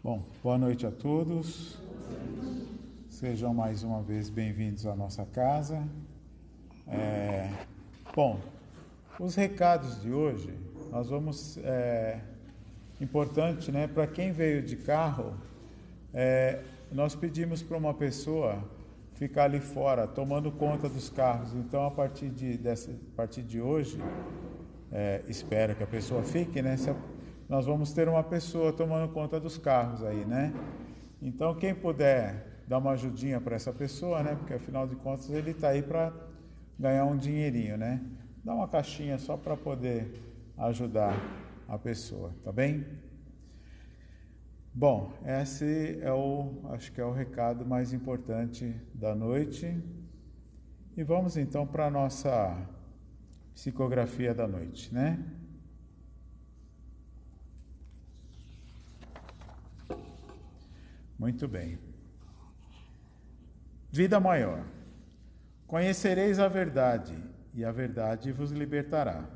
Bom, boa noite a todos. Sejam mais uma vez bem-vindos à nossa casa. Bom, os recados de hoje, nós vamos... importante, né? Para quem veio de carro, nós pedimos para uma pessoa ficar ali fora, tomando conta dos carros. Então, a partir de hoje, espero que a pessoa fique, né? Nós vamos ter uma pessoa tomando conta dos carros aí, né? Então, quem puder dar uma ajudinha para essa pessoa, né? Porque, afinal de contas, ele está aí para ganhar um dinheirinho, né? Dá uma caixinha só para poder ajudar a pessoa, tá bem? Bom, esse acho que é o recado mais importante da noite. E vamos então para a nossa psicografia da noite, né? Muito bem. Vida maior. Conhecereis a verdade, e a verdade vos libertará.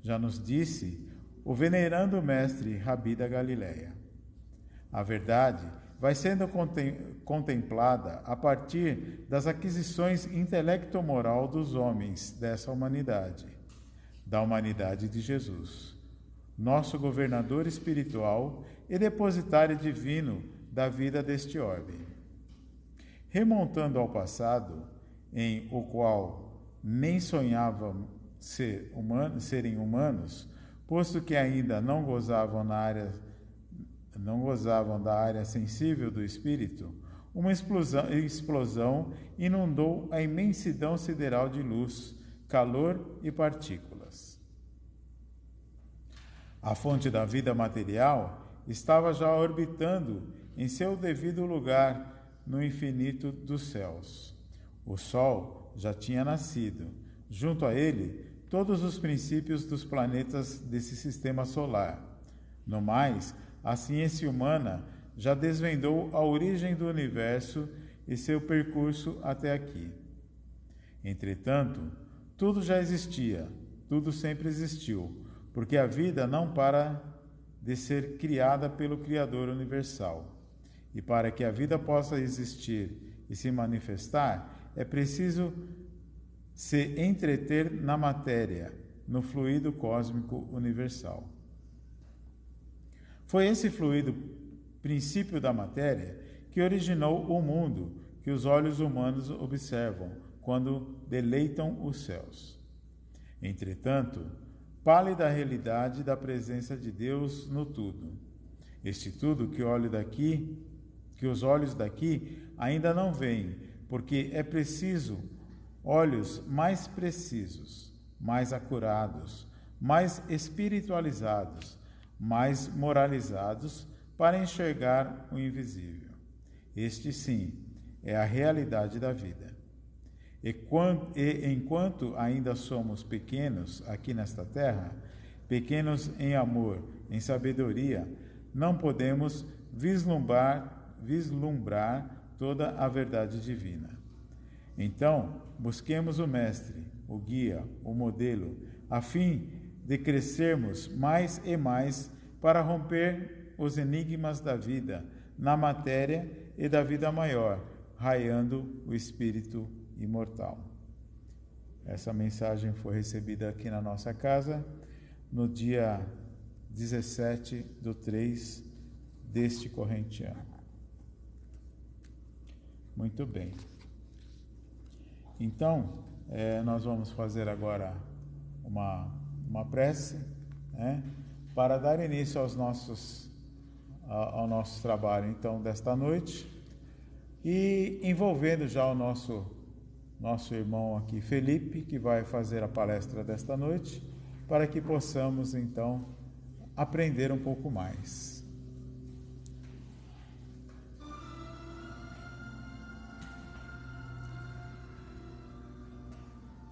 Já nos disse o venerando mestre Rabi da Galileia. A verdade vai sendo contemplada a partir das aquisições intelecto-moral dos homens dessa humanidade, da humanidade de Jesus, nosso governador espiritual e depositário divino da vida deste orbe. Remontando ao passado, em o qual nem sonhavam serem humanos, posto que ainda não gozavam da área sensível do espírito, uma explosão inundou a imensidão sideral de luz, calor e partículas. A fonte da vida material estava já orbitando em seu devido lugar no infinito dos céus. O Sol já tinha nascido. Junto a ele, todos os princípios dos planetas desse sistema solar. No mais, a ciência humana já desvendou a origem do universo e seu percurso até aqui. Entretanto, tudo já existia, tudo sempre existiu, porque a vida não para de ser criada pelo Criador universal. E para que a vida possa existir e se manifestar, é preciso se entreter na matéria, no fluido cósmico universal. Foi esse fluido, princípio da matéria, que originou o mundo que os olhos humanos observam quando deleitam os céus. Entretanto, pálida a realidade da presença de Deus no tudo. Este tudo que os olhos daqui ainda não veem, porque é preciso olhos mais precisos, mais acurados, mais espiritualizados, mais moralizados para enxergar o invisível. Este, sim, é a realidade da vida. E enquanto ainda somos pequenos aqui nesta terra, pequenos em amor, em sabedoria, não podemos vislumbrar toda a verdade divina. Então, busquemos o mestre, o guia, o modelo, a fim de crescermos mais e mais para romper os enigmas da vida na matéria e da vida maior, raiando o espírito imortal. Essa mensagem foi recebida aqui na nossa casa no dia 17/3 deste corrente ano. Muito bem. Então, nós vamos fazer agora uma prece, né, para dar início ao nosso trabalho, então, desta noite, e envolvendo já o nosso irmão aqui, Felipe, que vai fazer a palestra desta noite, para que possamos, então, aprender um pouco mais.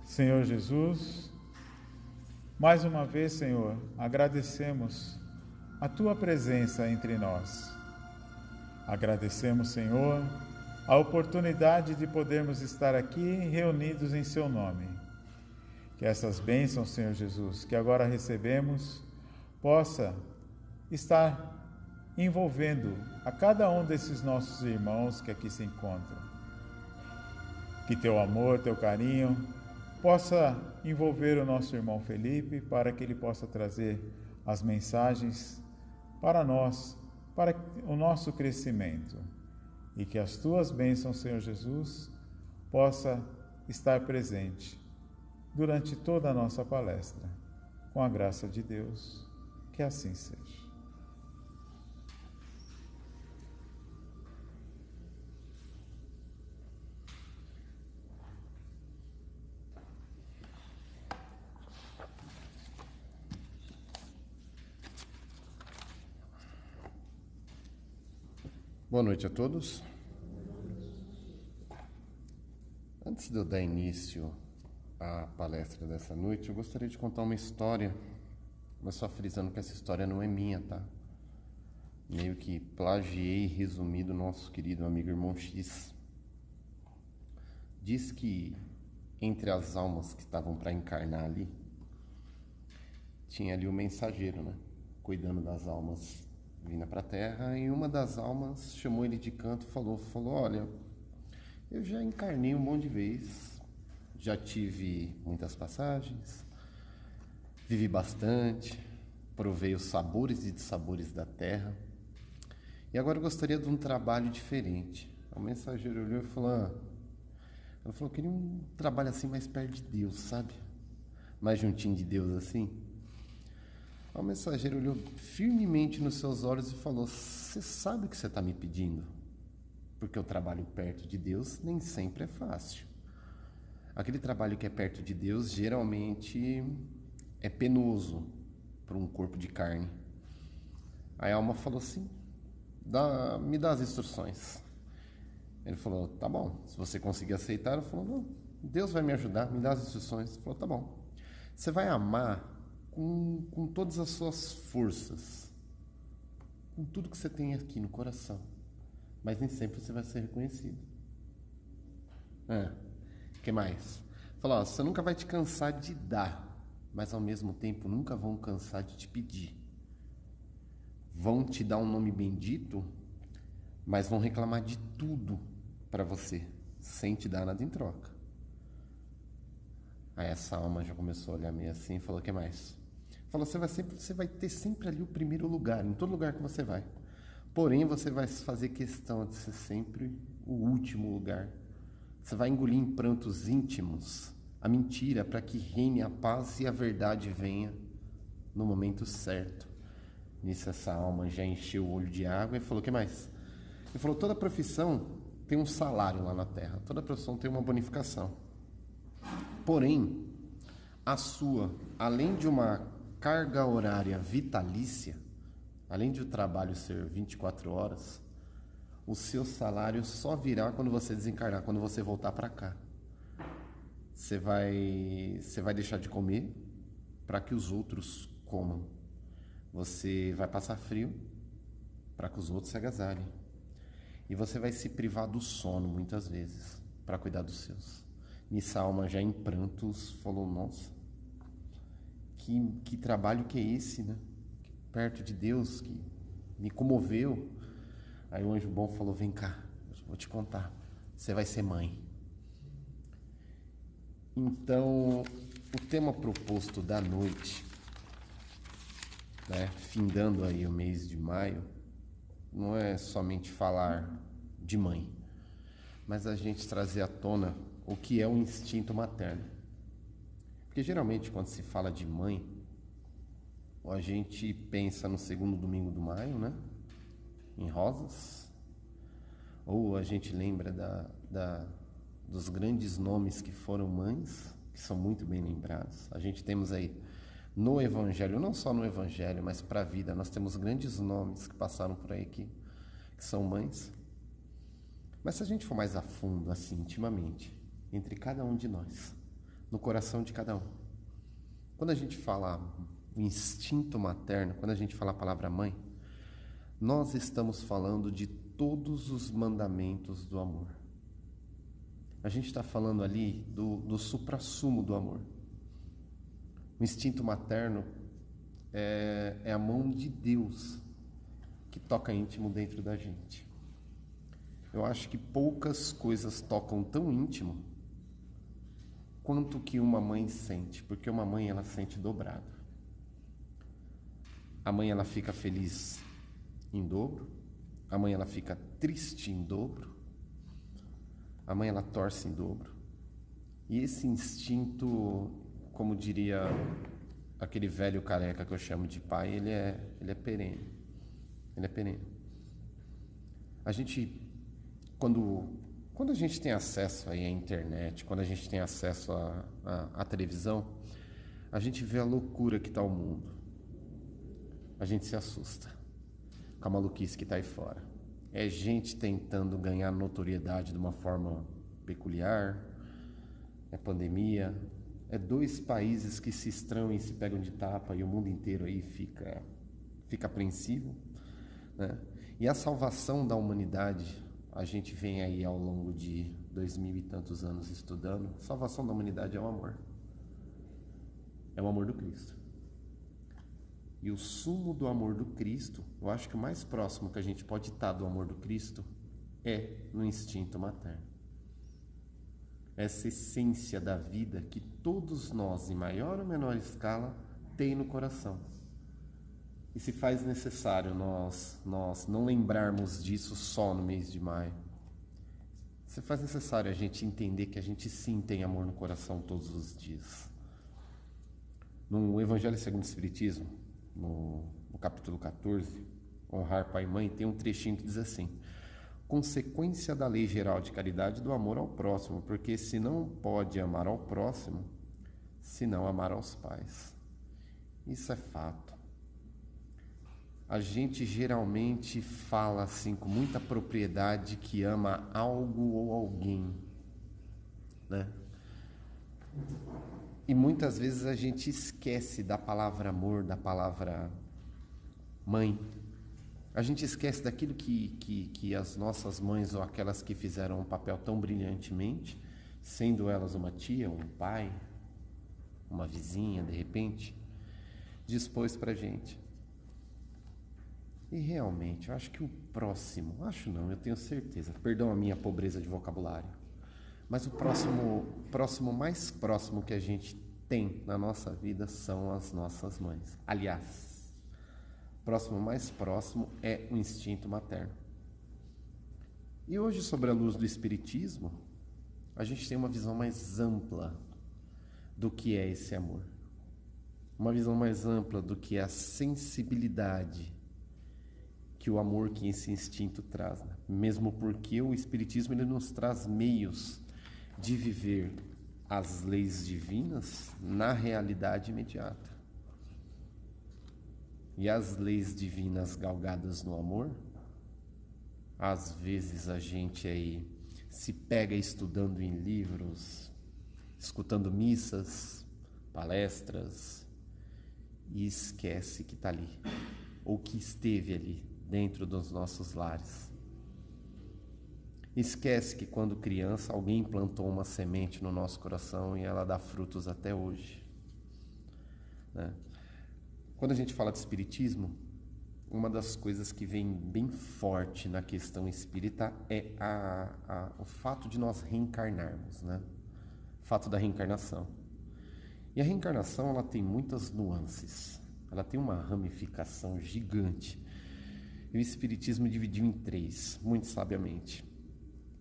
Senhor Jesus, mais uma vez, Senhor, agradecemos a Tua presença entre nós. Agradecemos, Senhor, a oportunidade de podermos estar aqui reunidos em Seu nome. Que essas bênçãos, Senhor Jesus, que agora recebemos, possa estar envolvendo a cada um desses nossos irmãos que aqui se encontram. Que teu amor, teu carinho possa envolver o nosso irmão Felipe, para que ele possa trazer as mensagens para nós, para o nosso crescimento. E que as tuas bênçãos, Senhor Jesus, possa estar presente durante toda a nossa palestra. Com a graça de Deus, que assim seja. Boa noite a todos. Antes de eu dar início à palestra dessa noite, eu gostaria de contar uma história, mas só frisando que essa história não é minha, tá? Meio que plagiei e resumi do nosso querido amigo Irmão X. Diz que entre as almas que estavam para encarnar ali, tinha ali o mensageiro, né? Cuidando das almas vinda para a Terra, e uma das almas chamou ele de canto e falou, olha, eu já encarnei um monte de vezes, já tive muitas passagens, vivi bastante, provei os sabores e dissabores da Terra, e agora eu gostaria de um trabalho diferente. O mensageiro olhou e falou, ela falou, eu queria um trabalho assim mais perto de Deus, sabe? Mais juntinho de Deus assim. O mensageiro olhou firmemente nos seus olhos e falou, você sabe o que você está me pedindo? Porque o trabalho perto de Deus nem sempre é fácil. Aquele trabalho que é perto de Deus geralmente é penoso para um corpo de carne. Aí a alma falou assim, me dá as instruções. Ele falou, tá bom, se você conseguir aceitar. Ela falou, não, Deus vai me ajudar, me dá as instruções. Ele falou, tá bom, você vai amar com todas as suas forças, com tudo que você tem aqui no coração, mas nem sempre você vai ser reconhecido. Que mais? Falou, você nunca vai te cansar de dar, mas ao mesmo tempo nunca vão cansar de te pedir. Vão te dar um nome bendito, mas vão reclamar de tudo para você, sem te dar nada em troca. Aí essa alma já começou a olhar meio assim e falou, que mais? Falou, você vai ter sempre ali o primeiro lugar, em todo lugar que você vai. Porém, você vai fazer questão de ser sempre o último lugar. Você vai engolir em prantos íntimos a mentira, para que reine a paz e a verdade venha no momento certo. Nisso essa alma já encheu o olho de água e falou, que mais? Ele falou, toda profissão tem um salário lá na Terra, toda profissão tem uma bonificação. Porém, a sua, além de uma carga horária vitalícia, além de o trabalho ser 24 horas, o seu salário só virá quando você desencarnar, quando você voltar para cá. Você vai deixar de comer para que os outros comam. Você vai passar frio para que os outros se agasalhem. E você vai se privar do sono muitas vezes para cuidar dos seus. Nisso a alma já em prantos falou, nossa, que trabalho que é esse, né? Perto de Deus, que me comoveu. Aí o anjo bom falou, vem cá, vou te contar, você vai ser mãe. Então, o tema proposto da noite, né, findando aí o mês de maio, não é somente falar de mãe, mas a gente trazer à tona o que é o instinto materno. Porque geralmente quando se fala de mãe, a gente pensa no segundo domingo do maio, né? Em rosas. Ou a gente lembra dos grandes nomes que foram mães, que são muito bem lembrados. A gente temos aí no Evangelho, não só no Evangelho, mas para a vida, nós temos grandes nomes que passaram por aí que são mães. Mas se a gente for mais a fundo, assim, intimamente, entre cada um de nós, no coração de cada um, quando a gente fala o instinto materno, quando a gente fala a palavra mãe, nós estamos falando de todos os mandamentos do amor. A gente está falando ali do suprassumo do amor. O instinto materno é a mão de Deus que toca íntimo dentro da gente. Eu acho que poucas coisas tocam tão íntimo quanto que uma mãe sente, porque uma mãe ela sente dobrado. A mãe ela fica feliz em dobro, a mãe ela fica triste em dobro, a mãe ela torce em dobro. E esse instinto, como diria aquele velho careca que eu chamo de pai, ele é perene. Ele é perene. A gente, quando a gente tem acesso aí à internet, quando a gente tem acesso à televisão, a gente vê a loucura que está o mundo. A gente se assusta com a maluquice que está aí fora. É gente tentando ganhar notoriedade de uma forma peculiar, é pandemia, é 2 países que se estranham e se pegam de tapa e o mundo inteiro aí fica apreensivo, né? E a salvação da humanidade, a gente vem aí ao longo de 2000 e tantos anos estudando, a salvação da humanidade é o amor. É o amor do Cristo. E o sumo do amor do Cristo, eu acho que o mais próximo que a gente pode estar do amor do Cristo é no instinto materno. Essa essência da vida que todos nós, em maior ou menor escala, tem no coração. E se faz necessário nós não lembrarmos disso só no mês de maio. Se faz necessário a gente entender que a gente sim tem amor no coração todos os dias. No Evangelho segundo o Espiritismo, no capítulo 14, honrar pai e mãe, tem um trechinho que diz assim: consequência da lei geral de caridade do amor ao próximo, porque se não pode amar ao próximo, se não amar aos pais. Isso é fato. A gente geralmente fala assim com muita propriedade que ama algo ou alguém, né? E muitas vezes a gente esquece da palavra amor, da palavra mãe. A gente esquece daquilo que as nossas mães ou aquelas que fizeram um papel tão brilhantemente, sendo elas uma tia, um pai, uma vizinha, de repente, dispôs pra gente. E realmente, eu acho que o próximo, acho não, eu tenho certeza, perdão a minha pobreza de vocabulário, mas o próximo mais próximo que a gente tem na nossa vida são as nossas mães. Aliás, o próximo mais próximo é o instinto materno. E hoje, sobre a luz do Espiritismo, a gente tem uma visão mais ampla do que é esse amor. Uma visão mais ampla do que é a sensibilidade que o amor, que esse instinto traz, né? Mesmo porque o Espiritismo ele nos traz meios de viver as leis divinas na realidade imediata. E as leis divinas galgadas no amor, às vezes a gente aí se pega estudando em livros, escutando missas, palestras, e esquece que está ali, ou que esteve ali, dentro dos nossos lares. Esquece que quando criança alguém plantou uma semente no nosso coração e ela dá frutos até hoje, né? Quando a gente fala de espiritismo, uma das coisas que vem bem forte na questão espírita é o fato de nós reencarnarmos, né? O fato da reencarnação. E a reencarnação ela tem muitas nuances, ela tem uma ramificação gigante. E o Espiritismo dividiu em 3, muito sabiamente,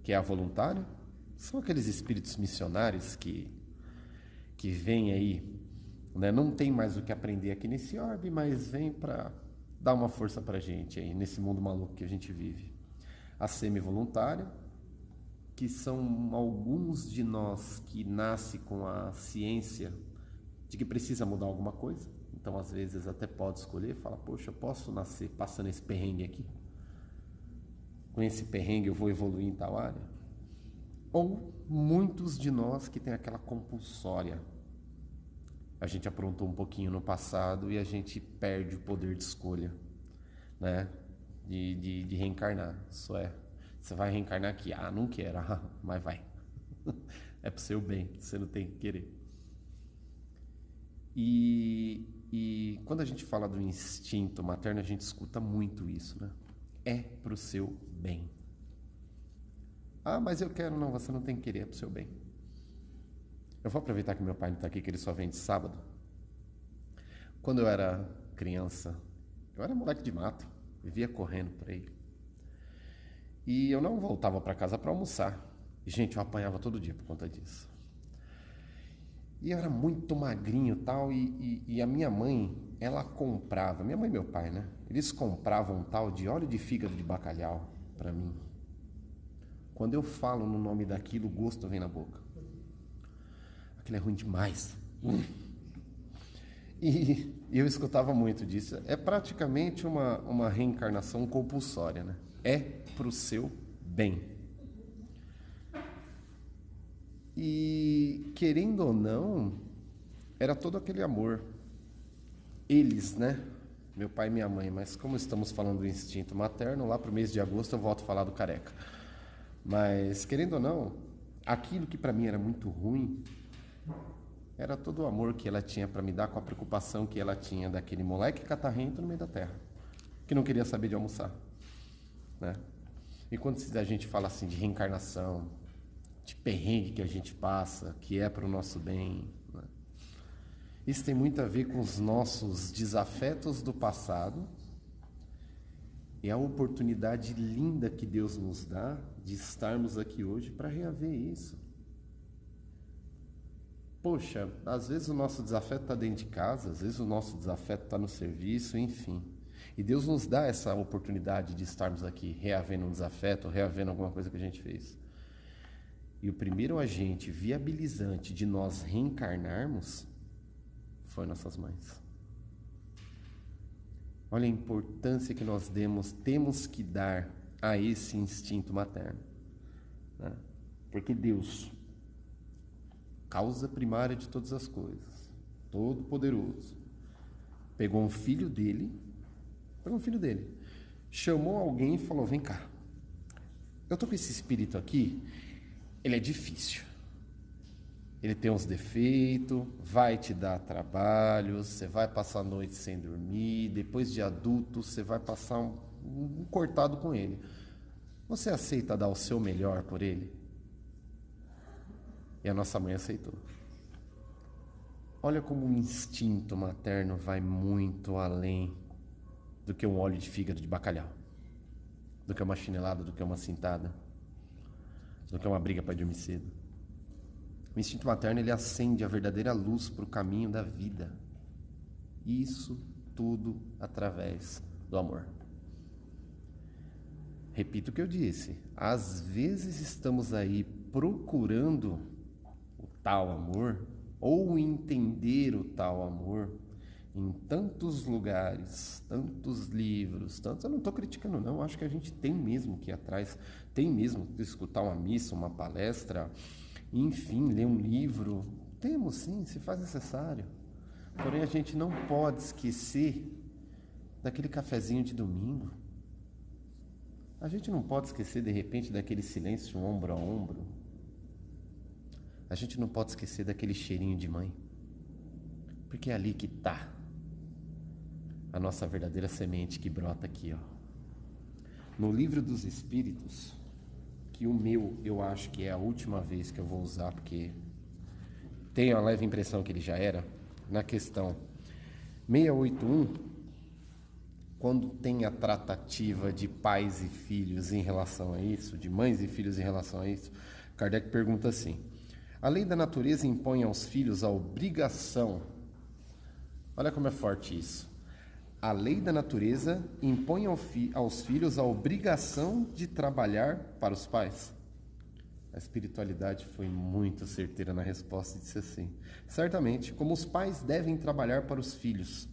que é a voluntária, são aqueles espíritos missionários que vêm aí, né? Não tem mais o que aprender aqui nesse orbe, mas vem para dar uma força para a gente aí, nesse mundo maluco que a gente vive. A semi-voluntária, que são alguns de nós que nascem com a ciência de que precisa mudar alguma coisa. Então, às vezes, até pode escolher, fala, poxa, eu posso nascer passando esse perrengue aqui? Com esse perrengue eu vou evoluir em tal área? Ou muitos de nós que têm aquela compulsória. A gente aprontou um pouquinho no passado e a gente perde o poder de escolha, né? De reencarnar. Isso é, você vai reencarnar aqui. Ah, não quero, mas vai. É pro seu bem, você não tem que querer. E quando a gente fala do instinto materno, a gente escuta muito isso, né? é para o seu bem. Ah, mas eu quero. Não, você não tem que querer, é para o seu bem. Eu vou aproveitar que meu pai não está aqui, que ele só vem de sábado. Quando eu era criança, eu era moleque de mato, vivia correndo por aí. E eu não voltava para casa para almoçar. Gente, eu apanhava todo dia por conta disso. E eu era muito magrinho tal, e a minha mãe, ela comprava, minha mãe e meu pai, né? Eles compravam um tal de óleo de fígado de bacalhau para mim. Quando eu falo no nome daquilo, o gosto vem na boca. Aquilo é ruim demais. E eu escutava muito disso. É praticamente uma reencarnação compulsória, né? É pro seu bem. E, querendo ou não, era todo aquele amor. Eles, né? Meu pai e minha mãe. Mas como estamos falando do instinto materno, lá pro mês de agosto eu volto a falar do careca. Mas, querendo ou não, aquilo que para mim era muito ruim era todo o amor que ela tinha para me dar, com a preocupação que ela tinha daquele moleque catarrento no meio da terra, que não queria saber de almoçar, né? E quando a gente fala assim de reencarnação, de perrengue que a gente passa, que é para o nosso bem, né? Isso tem muito a ver com os nossos desafetos do passado e a oportunidade linda que Deus nos dá de estarmos aqui hoje para reaver isso. Poxa, às vezes o nosso desafeto está dentro de casa, às vezes o nosso desafeto está no serviço, enfim. E Deus nos dá essa oportunidade de estarmos aqui reavendo um desafeto, reavendo alguma coisa que a gente fez. E o primeiro agente viabilizante de nós reencarnarmos foi nossas mães. Olha a importância que nós temos que dar a esse instinto materno, né? Porque Deus, causa primária de todas as coisas, todo-poderoso, pegou um filho dele, chamou alguém e falou: vem cá, eu tô com esse espírito aqui, ele é difícil, ele tem uns defeitos, vai te dar trabalho, você vai passar a noite sem dormir, depois de adulto você vai passar um cortado com ele. Você aceita dar o seu melhor por ele? E a nossa mãe aceitou. Olha como o instinto materno vai muito além do que um óleo de fígado de bacalhau, do que uma chinelada, do que uma cintada, do que uma briga para dormir cedo. O instinto materno, ele acende a verdadeira luz para o caminho da vida. Isso tudo através do amor. Repito o que eu disse. Às vezes estamos aí procurando o tal amor, ou entender o tal amor, em tantos lugares, tantos livros, tantos... Eu não estou criticando, não. Acho que a gente tem mesmo que ir atrás, tem mesmo que escutar uma missa, uma palestra, enfim, ler um livro. Temos sim, se faz necessário. Porém, a gente não pode esquecer daquele cafezinho de domingo. A gente não pode esquecer, de repente, daquele silêncio ombro a ombro. A gente não pode esquecer daquele cheirinho de mãe. Porque é ali que está a nossa verdadeira semente que brota aqui, ó. No Livro dos Espíritos, que o meu, eu acho que é a última vez que eu vou usar, porque tenho a leve impressão que ele já era, na questão 681, quando tem a tratativa de pais e filhos em relação a isso, de mães e filhos em relação a isso, Kardec pergunta assim: a lei da natureza impõe aos filhos a obrigação, olha como é forte isso, a lei da natureza impõe aos filhos a obrigação de trabalhar para os pais? A espiritualidade foi muito certeira na resposta e disse assim: certamente, como os pais devem trabalhar para os filhos,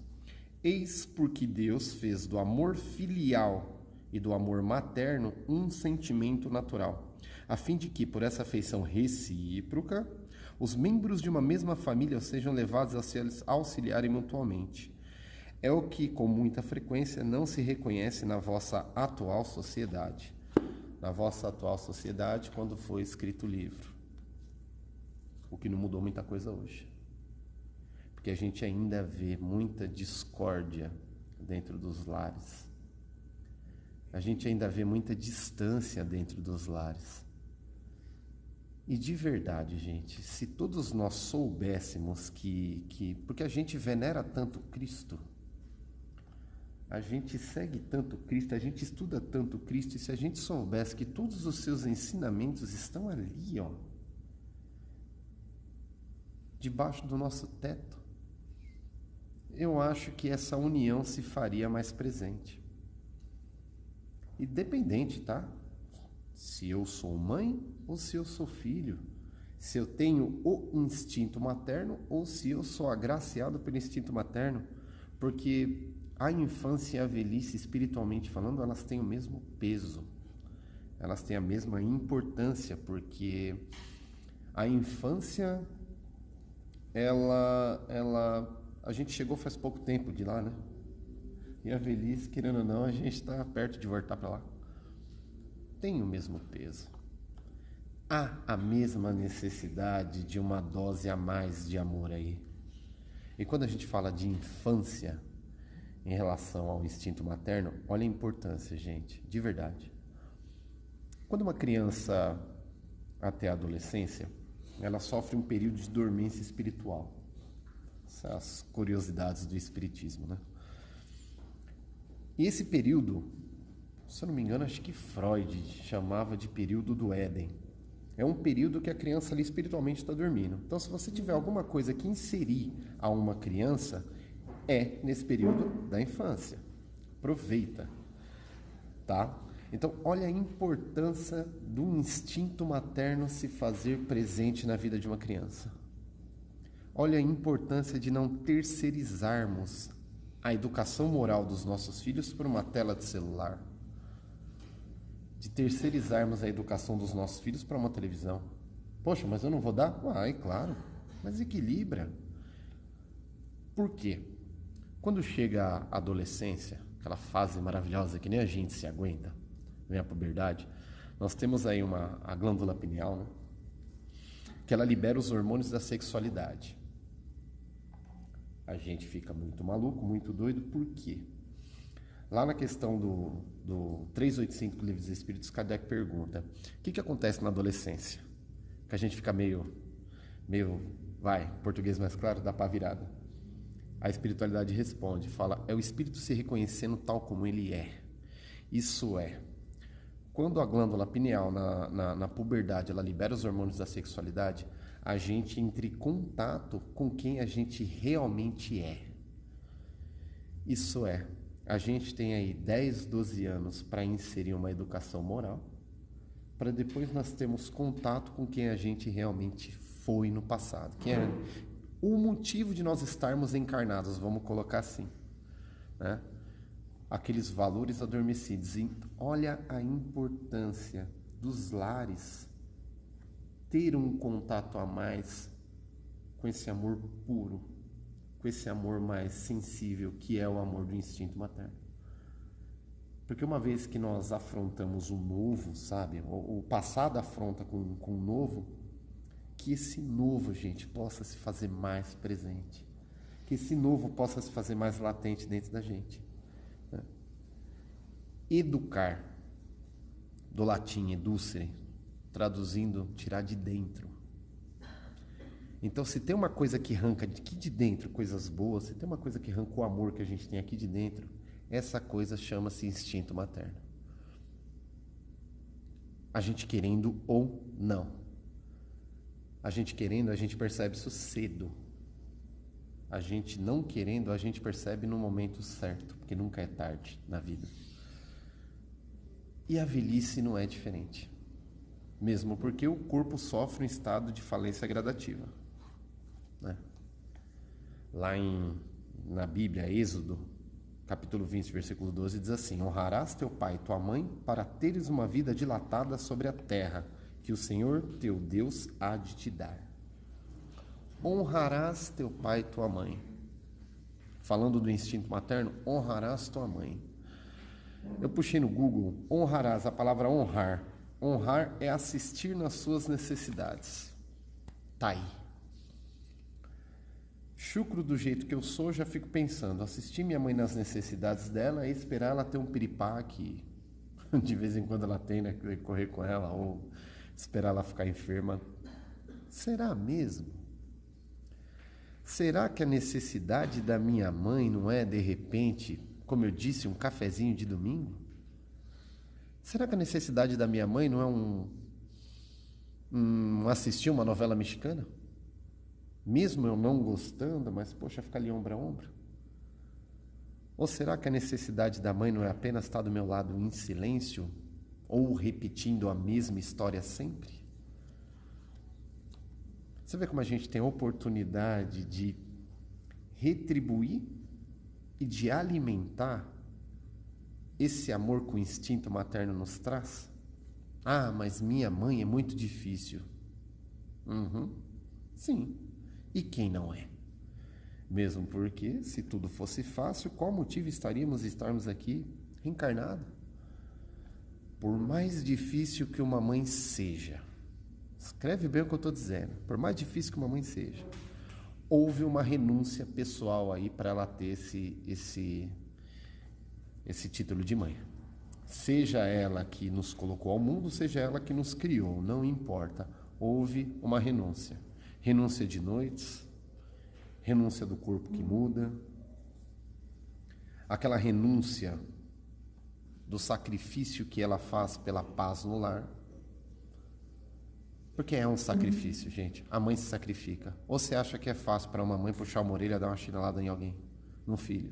eis porque Deus fez do amor filial e do amor materno um sentimento natural, a fim de que, por essa afeição recíproca, os membros de uma mesma família sejam levados a se auxiliarem mutuamente. É o que, com muita frequência, não se reconhece na vossa atual sociedade. Na vossa atual sociedade, quando foi escrito o livro. O que não mudou muita coisa hoje. Porque a gente ainda vê muita discórdia dentro dos lares. a gente ainda vê muita distância dentro dos lares. E de verdade, gente, se todos nós soubéssemos porque a gente venera tanto Cristo, a gente segue tanto Cristo, a gente estuda tanto Cristo, e se a gente soubesse que todos os seus ensinamentos estão ali, ó, debaixo do nosso teto, eu acho que essa união se faria mais presente. Independente, tá? Se eu sou mãe ou se eu sou filho, se eu tenho o instinto materno ou se eu sou agraciado pelo instinto materno, porque a infância e a velhice, espiritualmente falando, elas têm o mesmo peso, elas têm a mesma importância, porque a infância, a gente chegou faz pouco tempo de lá, né? E a velhice, querendo ou não, a gente está perto de voltar para lá. Tem o mesmo peso. Há a mesma necessidade de uma dose a mais de amor aí. E quando a gente fala de infância, em relação ao instinto materno, olha a importância, gente, de verdade. Quando uma criança até a adolescência, ela sofre um período de dormência espiritual. Essas curiosidades do espiritismo, né? E esse período, se eu não me engano, acho que Freud chamava de período do Éden. É um período que a criança ali espiritualmente está dormindo. Então, se você tiver alguma coisa que inserir a uma criança, é nesse período da infância. Aproveita, tá? Então, olha a importância do instinto materno se fazer presente na vida de uma criança. Olha a importância de não terceirizarmos a educação moral dos nossos filhos por uma tela de celular. De terceirizarmos a educação dos nossos filhos para uma televisão. Poxa, mas eu não vou dar? Vai, claro. Mas equilibra. Por quê? Quando chega a adolescência, aquela fase maravilhosa que nem a gente se aguenta, vem a puberdade, nós temos aí a glândula pineal, né? Que ela libera os hormônios da sexualidade. A gente fica muito maluco, muito doido, por quê? Lá na questão do 385 do Livro dos Espíritos, Kardec pergunta, o que acontece na adolescência? Que a gente fica meio, português mais claro, dá pá virada. A espiritualidade responde, fala, é o espírito se reconhecendo tal como ele é. Isso é, quando a glândula pineal na puberdade, ela libera os hormônios da sexualidade, a gente entra em contato com quem a gente realmente é. Isso é, a gente tem aí 10, 12 anos para inserir uma educação moral, para depois nós termos contato com quem a gente realmente foi no passado. Quem é o motivo de nós estarmos encarnados, vamos colocar assim, né? Aqueles valores adormecidos. E olha a importância dos lares ter um contato a mais com esse amor puro, com esse amor mais sensível, que é o amor do instinto materno. Porque uma vez que nós afrontamos o novo, sabe, o passado afronta com o novo, que esse novo, gente, possa se fazer mais presente, que esse novo possa se fazer mais latente dentro da gente, né? Educar, do latim educere, traduzindo, tirar de dentro. Então, se tem uma coisa que arranca aqui de dentro coisas boas, se tem uma coisa que arranca o amor que a gente tem aqui de dentro, essa coisa chama-se instinto materno. A gente querendo ou não. A gente querendo, a gente percebe isso cedo. A gente não querendo, a gente percebe no momento certo, porque nunca é tarde na vida. E a velhice não é diferente. Mesmo porque o corpo sofre um estado de falência gradativa, né? Lá na Bíblia, Êxodo, capítulo 20, versículo 12, diz assim: honrarás teu pai e tua mãe para teres uma vida dilatada sobre a terra, que o Senhor teu Deus há de te dar. Honrarás teu pai e tua mãe. Falando do instinto materno, honrarás tua mãe. Eu puxei no Google, honrarás, a palavra honrar. Honrar é assistir nas suas necessidades. Tá aí. Chucro do jeito que eu sou, já fico pensando, assistir minha mãe nas necessidades dela é esperar ela ter um piripá que de vez em quando ela tem, né, que correr com ela ou esperar ela ficar enferma. Será mesmo? Será que a necessidade da minha mãe não é, de repente, como eu disse, um cafezinho de domingo? Será que a necessidade da minha mãe não é assistir uma novela mexicana? Mesmo eu não gostando, mas, poxa, ficar ali ombro a ombro? Ou será que a necessidade da mãe não é apenas estar do meu lado em silêncio ou repetindo a mesma história sempre? Você vê como a gente tem a oportunidade de retribuir e de alimentar esse amor que o instinto materno nos traz? Ah, mas minha mãe é muito difícil. Sim. E quem não é? Mesmo porque, se tudo fosse fácil, qual motivo estarmos aqui reencarnados? Por mais difícil que uma mãe seja, escreve bem o que eu estou dizendo, por mais difícil que uma mãe seja, houve uma renúncia pessoal aí para ela ter esse título de mãe. Seja ela que nos colocou ao mundo, seja ela que nos criou, não importa. Houve uma renúncia. Renúncia de noites, renúncia do corpo que muda, aquela renúncia do sacrifício que ela faz pela paz no lar. Porque é um sacrifício, gente. A mãe se sacrifica. Ou você acha que é fácil para uma mãe puxar uma orelha e dar uma chinelada em alguém, num filho?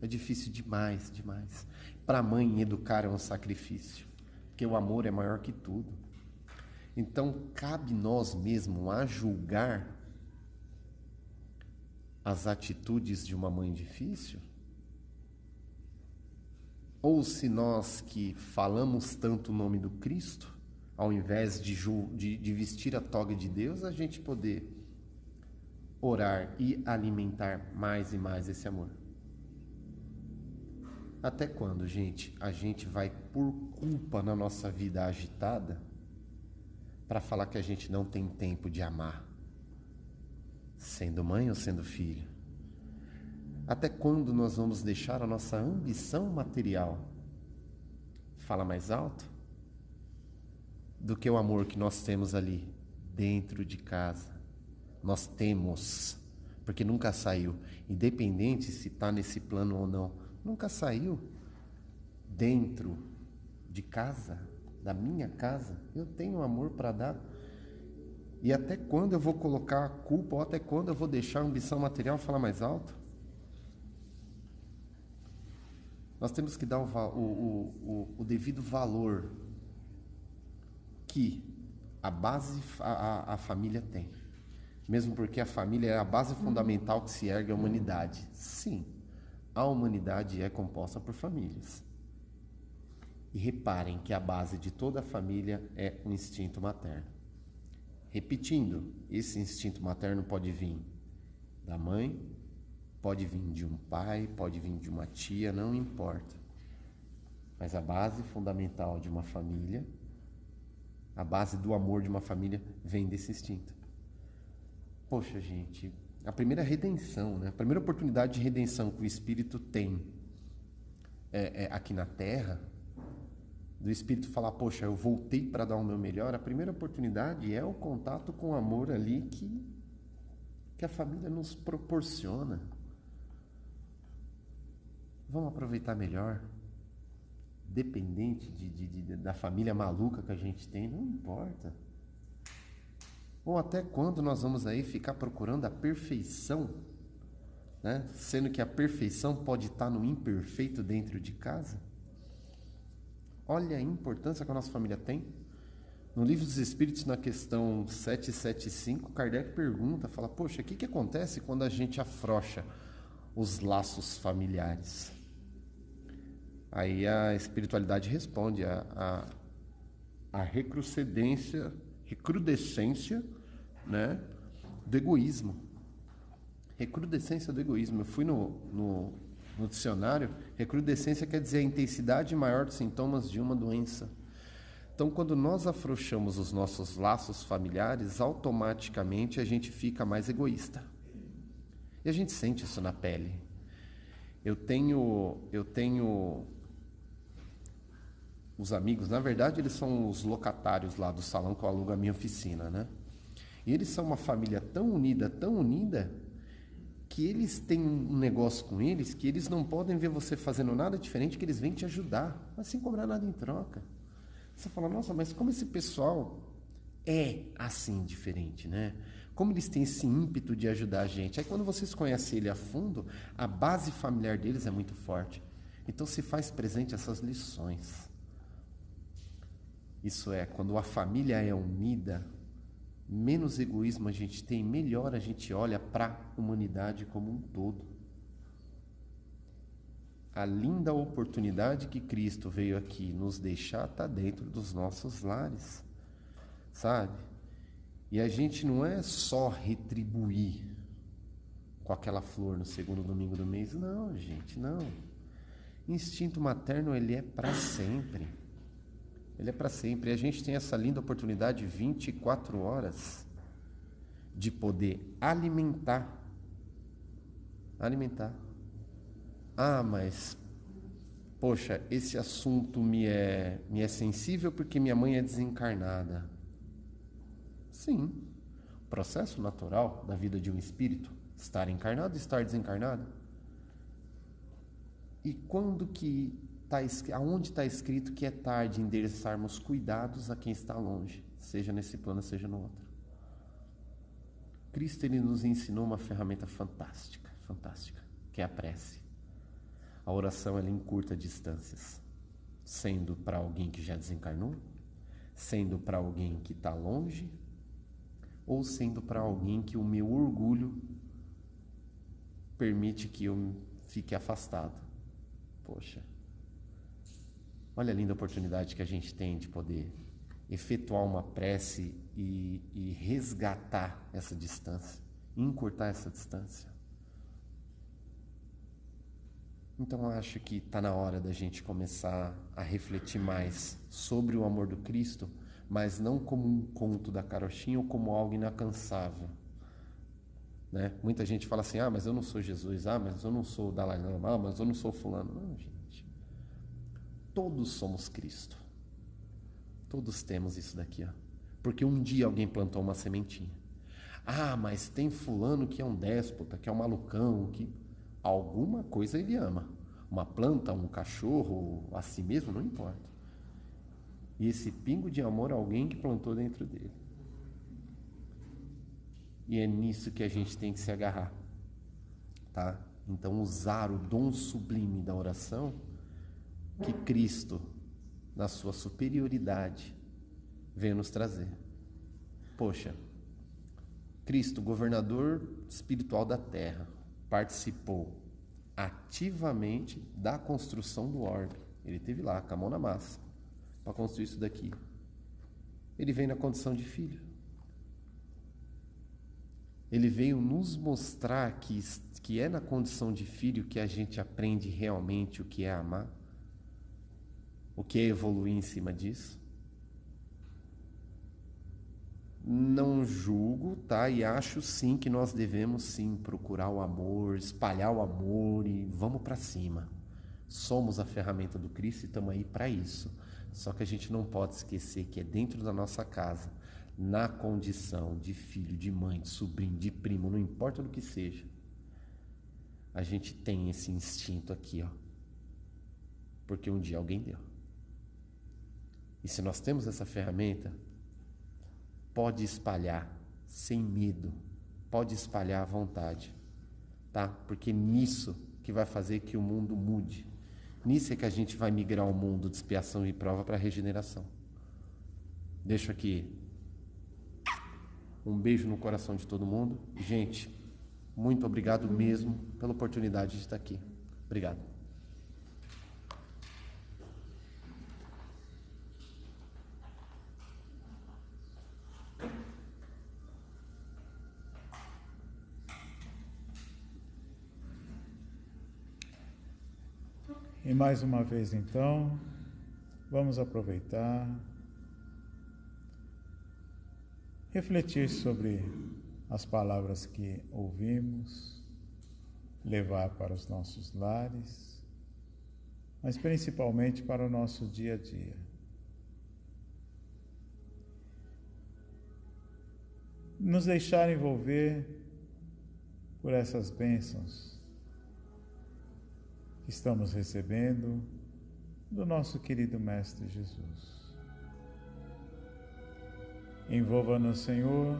É difícil demais, demais. Para a mãe, educar é um sacrifício, porque o amor é maior que tudo. Então, cabe nós mesmos a julgar as atitudes de uma mãe difícil? Ou se nós que falamos tanto o nome do Cristo, ao invés de vestir a toga de Deus, a gente poder orar e alimentar mais e mais esse amor? Até quando, gente, a gente vai, por culpa na nossa vida agitada, para falar que a gente não tem tempo de amar, sendo mãe ou sendo filho? Até quando nós vamos deixar a nossa ambição material falar mais alto do que o amor que nós temos ali dentro de casa? Nós temos, porque nunca saiu, independente se está nesse plano ou não, nunca saiu dentro de casa, da minha casa. Eu tenho amor para dar. E até quando eu vou colocar a culpa, ou até quando eu vou deixar a ambição material falar mais alto? Nós temos que dar o devido valor que a base, a família tem. Mesmo porque a família é a base fundamental que se ergue a humanidade. Sim, a humanidade é composta por famílias. E reparem que a base de toda a família é o instinto materno. Repetindo, esse instinto materno pode vir da mãe, pode vir de um pai, pode vir de uma tia, não importa. Mas a base fundamental de uma família, a base do amor de uma família, vem desse instinto. Poxa, gente, a primeira redenção, né? A primeira oportunidade de redenção que o Espírito tem aqui na Terra, do Espírito falar, poxa, eu voltei para dar o meu melhor, a primeira oportunidade é o contato com o amor ali que a família nos proporciona. Vamos aproveitar melhor. Dependente da família maluca que a gente tem, não importa. Ou até quando nós vamos aí ficar procurando a perfeição, né? Sendo que a perfeição pode estar no imperfeito dentro de casa? Olha a importância que a nossa família tem. No Livro dos Espíritos, na questão 775, Kardec pergunta, fala, poxa, o que acontece quando a gente afrouxa os laços familiares? Aí a espiritualidade responde, a recrudescência, né, do egoísmo. Recrudescência do egoísmo. Eu fui no dicionário, recrudescência quer dizer a intensidade maior dos sintomas de uma doença. Então, quando nós afrouxamos os nossos laços familiares, automaticamente a gente fica mais egoísta. E a gente sente isso na pele. Eu tenho os amigos, na verdade eles são os locatários lá do salão que eu alugo a minha oficina, né? E eles são uma família tão unida, que eles têm um negócio com eles que eles não podem ver você fazendo nada diferente, que eles vêm te ajudar, mas sem cobrar nada em troca. Você fala, nossa, mas como esse pessoal é assim diferente, né? Como eles têm esse ímpeto de ajudar a gente. Aí quando vocês conhecem ele a fundo, a base familiar deles é muito forte. Então se faz presente essas lições. Isso é, quando a família é unida, menos egoísmo a gente tem, melhor a gente olha para a humanidade como um todo. A linda oportunidade que Cristo veio aqui nos deixar está dentro dos nossos lares, sabe? E a gente não é só retribuir com aquela flor no segundo domingo do mês, não, gente, não. Instinto materno, ele é para sempre. Ele é para sempre. E a gente tem essa linda oportunidade 24 horas de poder alimentar. Alimentar. Ah, mas, poxa, esse assunto me é sensível porque minha mãe é desencarnada. Sim, processo natural da vida de um espírito, estar encarnado e estar desencarnado. E quando que aonde está escrito que é tarde endereçarmos cuidados a quem está longe, seja nesse plano, seja no outro? Cristo, ele nos ensinou uma ferramenta fantástica, que é a prece. A oração, ela encurta distâncias, sendo para alguém que já desencarnou, sendo para alguém que está longe, ou sendo para alguém que o meu orgulho permite que eu fique afastado. Poxa, olha a linda oportunidade que a gente tem de poder efetuar uma prece e resgatar essa distância, encurtar essa distância. Então acho que está na hora da gente começar a refletir mais sobre o amor do Cristo, mas não como um conto da carochinha ou como algo inalcançável, né? Muita gente fala assim, mas eu não sou Jesus, mas eu não sou o Dalai Lama, mas eu não sou fulano. Não, gente. Todos somos Cristo. Todos temos isso daqui, ó. Porque um dia alguém plantou uma sementinha. Mas tem fulano que é um déspota, que é um malucão, que alguma coisa ele ama. Uma planta, um cachorro, a si mesmo, não importa. E esse pingo de amor, alguém que plantou dentro dele. E é nisso que a gente tem que se agarrar, tá? Então, usar o dom sublime da oração que Cristo, na sua superioridade, veio nos trazer. Poxa, Cristo, governador espiritual da Terra, participou ativamente da construção do orbe. Ele esteve lá, com a mão na massa, para construir isso daqui. Ele veio na condição de filho. Ele veio nos mostrar que é na condição de filho que a gente aprende realmente o que é amar, o que é evoluir em cima disso. Não julgo, tá? E acho sim que nós devemos sim procurar o amor, espalhar o amor e vamos para cima. Somos a ferramenta do Cristo e estamos aí para isso. Só que a gente não pode esquecer que é dentro da nossa casa, na condição de filho, de mãe, de sobrinho, de primo, não importa do que seja, a gente tem esse instinto aqui, ó, porque um dia alguém deu. E se nós temos essa ferramenta, pode espalhar sem medo, pode espalhar à vontade, tá? Porque nisso que vai fazer que o mundo mude, nisso é que a gente vai migrar o mundo de expiação e prova para regeneração. Deixo aqui um beijo no coração de todo mundo. Gente, muito obrigado mesmo pela oportunidade de estar aqui. Obrigado. E mais uma vez, então, vamos aproveitar, refletir sobre as palavras que ouvimos, levar para os nossos lares, mas principalmente para o nosso dia a dia. nos deixar envolver por essas bênçãos que estamos recebendo do nosso querido Mestre Jesus. Envolva-nos, Senhor,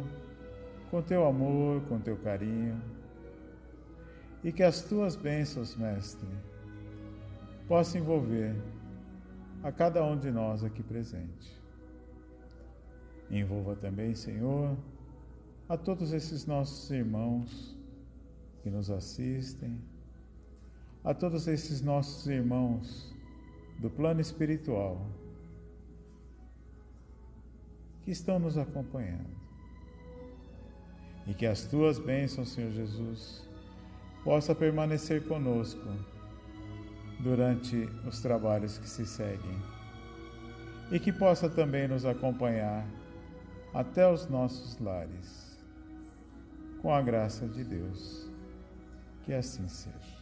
com teu amor, com teu carinho, e que as tuas bênçãos, Mestre, possam envolver a cada um de nós aqui presente. Envolva também, Senhor, a todos esses nossos irmãos que nos assistem, a todos esses nossos irmãos do plano espiritual que estão nos acompanhando. E que as tuas bênçãos, Senhor Jesus, possa permanecer conosco durante os trabalhos que se seguem e que possa também nos acompanhar até os nossos lares. Com a graça de Deus, que assim seja.